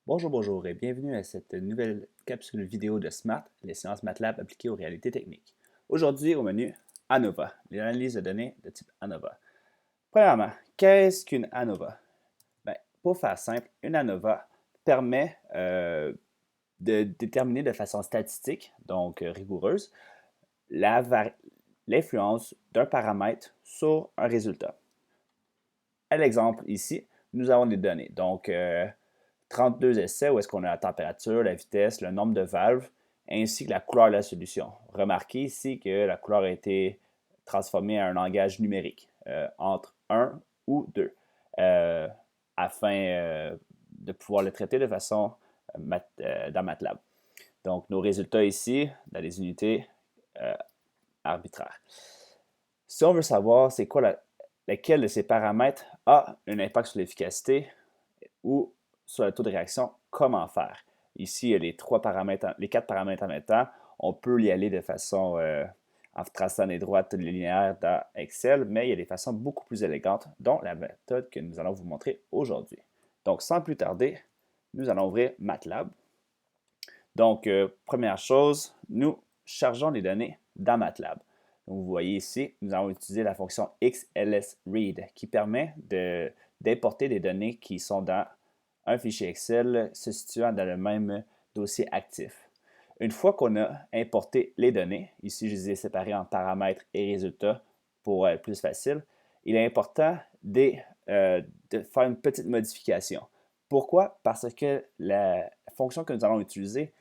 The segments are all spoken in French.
Bonjour, bonjour et bienvenue à cette nouvelle capsule vidéo de SMART, les sciences MATLAB appliquées aux réalités techniques. Aujourd'hui, au menu, ANOVA, l'analyse de données de type ANOVA. Premièrement, qu'est-ce qu'une ANOVA? Ben, pour faire simple, une ANOVA permet de déterminer de façon statistique, donc rigoureuse, l'influence d'un paramètre sur un résultat. À l'exemple ici, nous avons des données. Donc, 32 essais où est-ce qu'on a la température, la vitesse, le nombre de valves, ainsi que la couleur de la solution. Remarquez ici que la couleur a été transformée à un langage numérique, entre 1 ou 2, afin de pouvoir le traiter de façon dans MATLAB. Donc, nos résultats ici, dans les unités arbitraires. Si on veut savoir c'est quoi lequel de ces paramètres a un impact sur l'efficacité ou sur le taux de réaction, comment faire? Ici, il y a les quatre paramètres en même temps. On peut y aller de façon en traçant des droites linéaires dans Excel, mais il y a des façons beaucoup plus élégantes, dont la méthode que nous allons vous montrer aujourd'hui. Donc, sans plus tarder, nous allons ouvrir MATLAB. Donc, première chose, nous chargeons les données dans MATLAB. Donc, vous voyez ici, nous allons utiliser la fonction XLSRead qui permet d'importer des données qui sont dans un fichier Excel se situant dans le même dossier actif. Une fois qu'on a importé les données, ici je les ai séparées en paramètres et résultats pour être plus facile, il est important de faire une petite modification. Pourquoi? Parce que la fonction que nous allons utiliser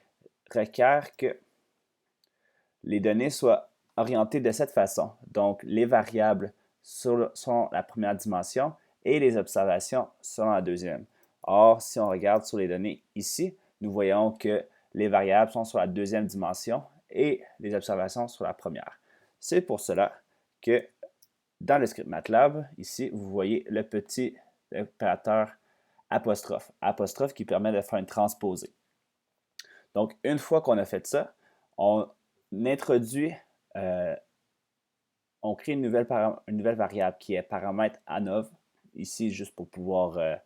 requiert que les données soient orientées de cette façon. Donc, les variables sont la première dimension et les observations sont la deuxième. Or, si on regarde sur les données ici, nous voyons que les variables sont sur la deuxième dimension et les observations sur la première. C'est pour cela que dans le script MATLAB, ici, vous voyez le petit opérateur apostrophe. Apostrophe qui permet de faire une transposée. Donc, une fois qu'on a fait ça, on introduit, on crée une nouvelle variable qui est paramètre ANOV, ici juste pour pouvoir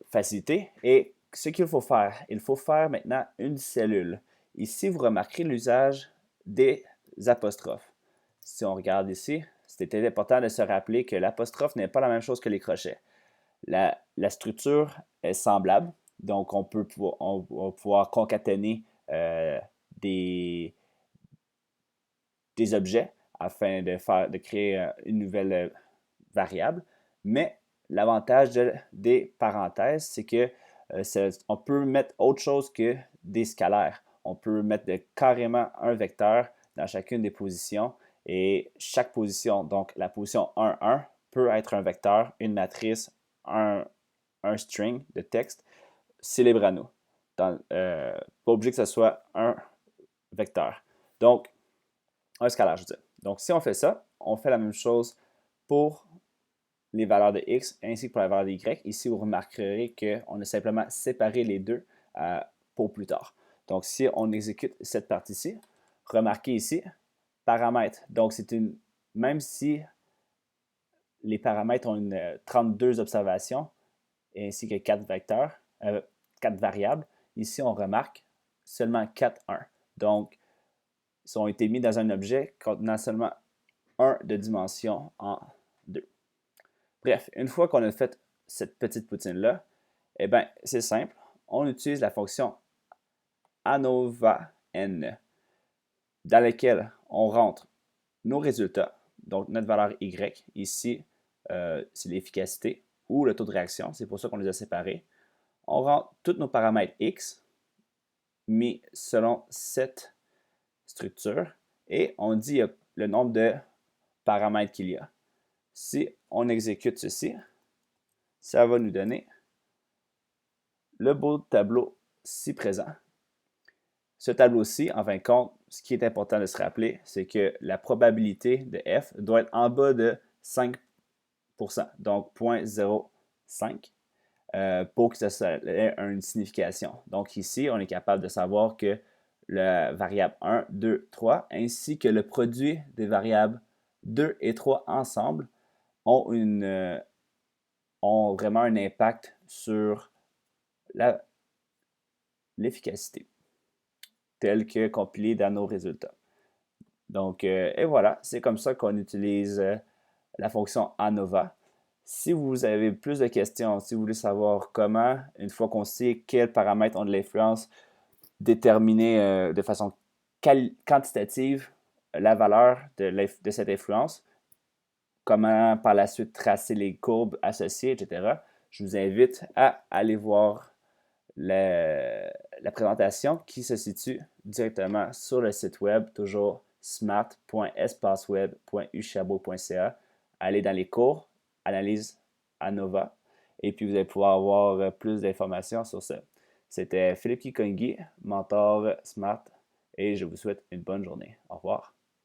faciliter. Et ce qu'il faut faire, il faut faire maintenant une cellule. Ici, vous remarquerez l'usage des apostrophes. Si on regarde ici, c'était important de se rappeler que l'apostrophe n'est pas la même chose que les crochets. La structure est semblable, donc on va pouvoir concaténer des, des objets afin de créer une nouvelle variable, mais l'avantage des parenthèses, c'est que on peut mettre autre chose que des scalaires. On peut mettre carrément un vecteur dans chacune des positions et chaque position, donc la position 1, 1, peut être un vecteur, une matrice, un string de texte, c'est libre à nous. Pas obligé que ce soit un vecteur. Donc, un scalaire, je veux dire. Donc, si on fait ça, on fait la même chose pour les valeurs de x ainsi que pour la valeur de y. Ici, vous remarquerez qu'on a simplement séparé les deux pour plus tard. Donc, si on exécute cette partie-ci, remarquez ici, paramètres. Donc, même si les paramètres ont 32 observations ainsi que 4 vecteurs, 4 variables, ici, on remarque seulement 4, 1. Donc, ils ont été mis dans un objet contenant seulement 1 de dimension en 2. Bref, une fois qu'on a fait cette petite poutine-là, eh bien, c'est simple. On utilise la fonction ANOVA N, dans laquelle on rentre nos résultats, donc notre valeur Y. Ici, c'est l'efficacité ou le taux de réaction. C'est pour ça qu'on les a séparés. On rentre tous nos paramètres X, mis selon cette structure, et on dit le nombre de paramètres qu'il y a. Si on exécute ceci, ça va nous donner le beau tableau ci présent. Ce tableau-ci, en fin de compte, ce qui est important de se rappeler, c'est que la probabilité de f doit être en bas de 5%, donc 0.05, pour que ça ait une signification. Donc ici, on est capable de savoir que la variable 1, 2, 3, ainsi que le produit des variables 2 et 3 ensemble ont vraiment un impact sur l'efficacité, tel que compilé dans nos résultats. Donc, et voilà, c'est comme ça qu'on utilise la fonction ANOVA. Si vous avez plus de questions, si vous voulez savoir comment, une fois qu'on sait quels paramètres ont de l'influence, déterminer de façon quantitative la valeur de cette influence, comment par la suite tracer les courbes associées, etc., je vous invite à aller voir la présentation qui se situe directement sur le site web, toujours smart.espaceweb.uchabo.ca. Allez dans les cours, analyse ANOVA, et puis vous allez pouvoir avoir plus d'informations sur ça. C'était Philippe Kikongi, mentor Smart, et je vous souhaite une bonne journée. Au revoir.